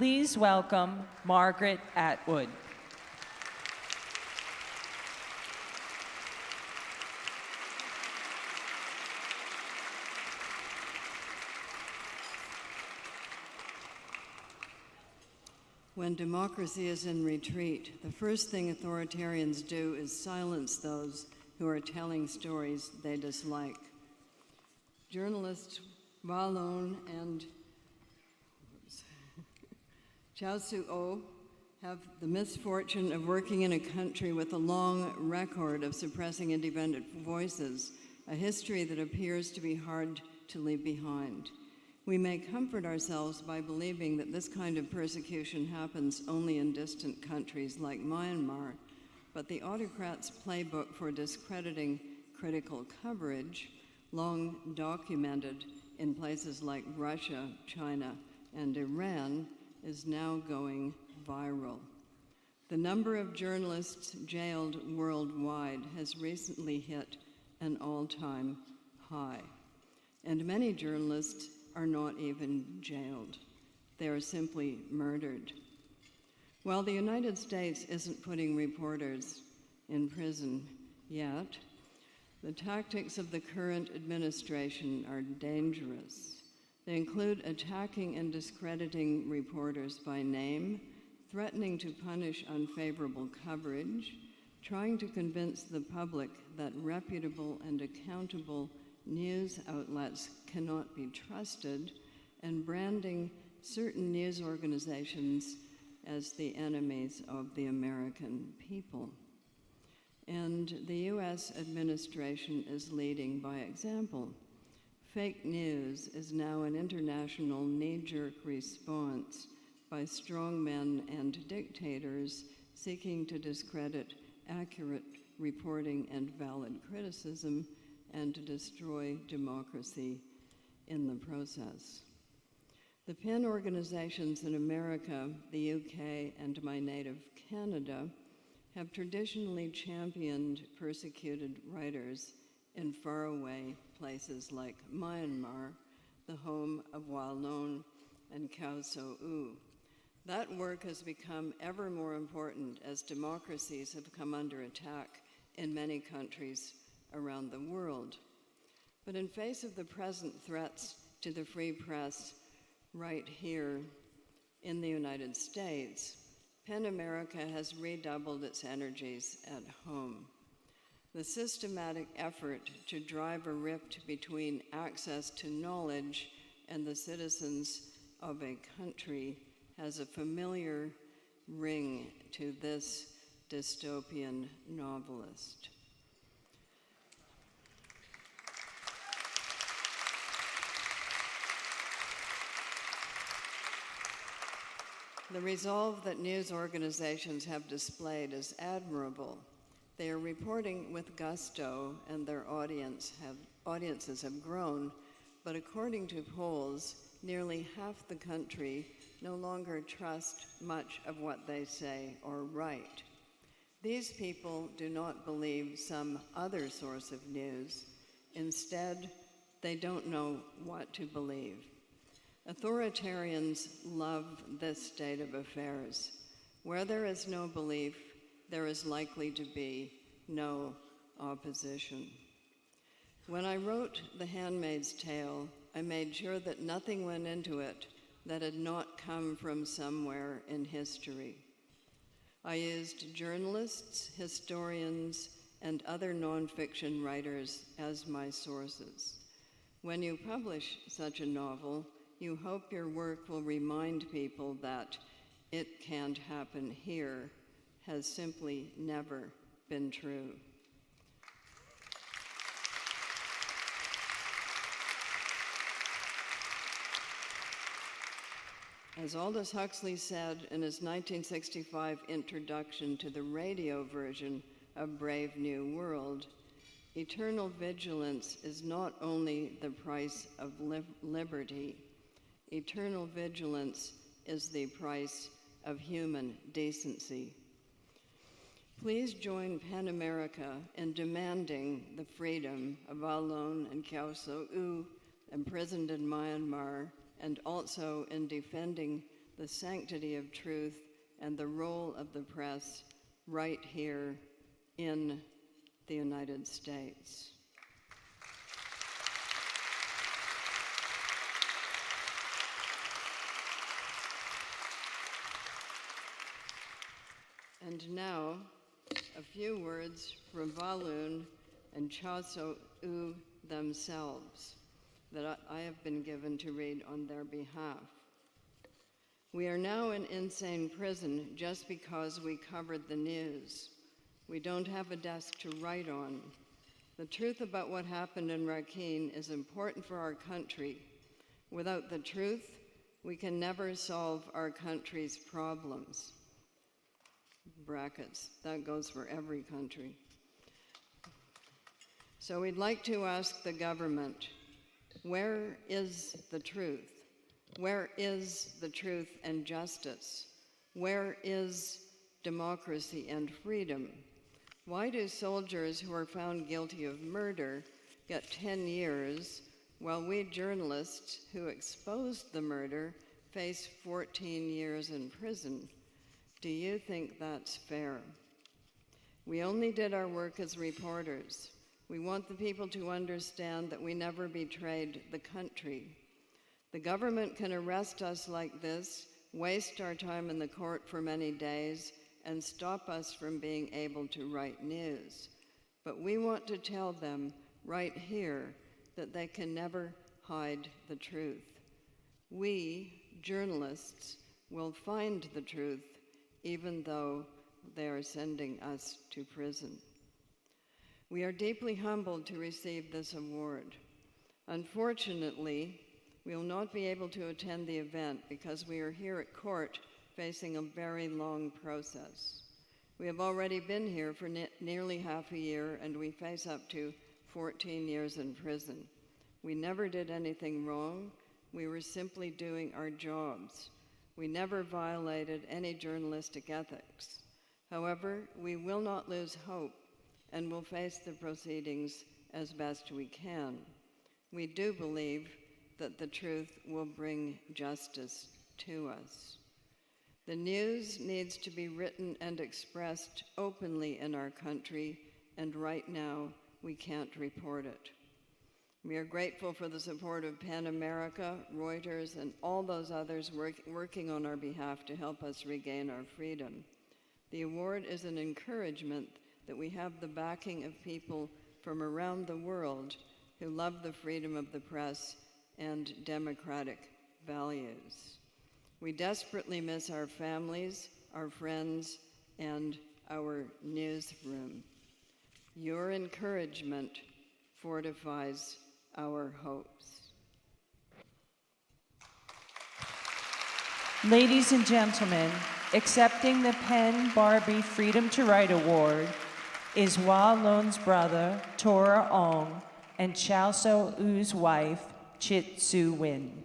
Please welcome Margaret Atwood. When democracy is in retreat, the first thing authoritarians do is silence those who are telling stories they dislike. Journalists Walon and Kyaw have the misfortune of working in a country with a long record of suppressing independent voices, a history that appears to be hard to leave behind. We may comfort ourselves by believing that this kind of persecution happens only in distant countries like Myanmar, but the autocrats' playbook for discrediting critical coverage, long documented in places like Russia, China, and Iran, is now going viral. The number of journalists jailed worldwide has recently hit an all-time high, and many journalists are not even jailed. They are simply murdered. While the United States isn't putting reporters in prison yet, the tactics of the current administration are dangerous. They include attacking and discrediting reporters by name, threatening to punish unfavorable coverage, trying to convince the public that reputable and accountable news outlets cannot be trusted, and branding certain news organizations as the enemies of the American people. And the US administration is leading by example. Fake news is now an international knee-jerk response by strongmen and dictators seeking to discredit accurate reporting and valid criticism and to destroy democracy in the process. The PEN organizations in America, the UK, and my native Canada have traditionally championed persecuted writers in faraway places like Myanmar, the home of Walon and Kyaw. That work has become ever more important as democracies have come under attack in many countries around the world. But in face of the present threats to the free press right here in the United States, PEN America has redoubled its energies at home. The systematic effort to drive a rift between access to knowledge and the citizens of a country has a familiar ring to this dystopian novelist. The resolve that news organizations have displayed is admirable. They are reporting with gusto, and their audiences have grown, but according to polls, nearly half the country no longer trust much of what they say or write. These people do not believe some other source of news. Instead, they don't know what to believe. Authoritarians love this state of affairs. Where there is no belief, there is likely to be no opposition. When I wrote The Handmaid's Tale, I made sure that nothing went into it that had not come from somewhere in history. I used journalists, historians, and other nonfiction writers as my sources. When you publish such a novel, you hope your work will remind people that "it can't happen here" has simply never been true. As Aldous Huxley said in his 1965 introduction to the radio version of Brave New World, eternal vigilance is not only the price of liberty, eternal vigilance is the price of human decency. Please join PEN America in demanding the freedom of Walon and Kyaw imprisoned in Myanmar, and also in defending the sanctity of truth, and the role of the press right here in the United States. And now, a few words from Valun and Kyaw themselves that I have been given to read on their behalf. We are now in insane prison just because we covered the news. We don't have a desk to write on. The truth about what happened in Rakhine is important for our country. Without the truth, we can never solve our country's problems. Brackets, that goes for every country. So we'd like to ask the government, where is the truth? Where is the truth and justice? Where is democracy and freedom? Why do soldiers who are found guilty of murder get 10 years, while we journalists who exposed the murder face 14 years in prison? Do you think that's fair? We only did our work as reporters. We want the people to understand that we never betrayed the country. The government can arrest us like this, waste our time in the court for many days, and stop us from being able to write news. But we want to tell them right here that they can never hide the truth. We, journalists, will find the truth even though they are sending us to prison. We are deeply humbled to receive this award. Unfortunately, we will not be able to attend the event because we are here at court facing a very long process. We have already been here for nearly half a year, and we face up to 14 years in prison. We never did anything wrong. We were simply doing our jobs. We never violated any journalistic ethics. However, we will not lose hope and will face the proceedings as best we can. We do believe that the truth will bring justice to us. The news needs to be written and expressed openly in our country, and right now we can't report it. We are grateful for the support of PEN America, Reuters, and all those others working on our behalf to help us regain our freedom. The award is an encouragement that we have the backing of people from around the world who love the freedom of the press and democratic values. We desperately miss our families, our friends, and our newsroom. Your encouragement fortifies our hopes. Ladies and gentlemen, accepting the PEN Barbey Freedom to Write Award is Wa Lon's brother, Tora Ong, and Kyaw Soe Oo's wife, Chit Soo Win.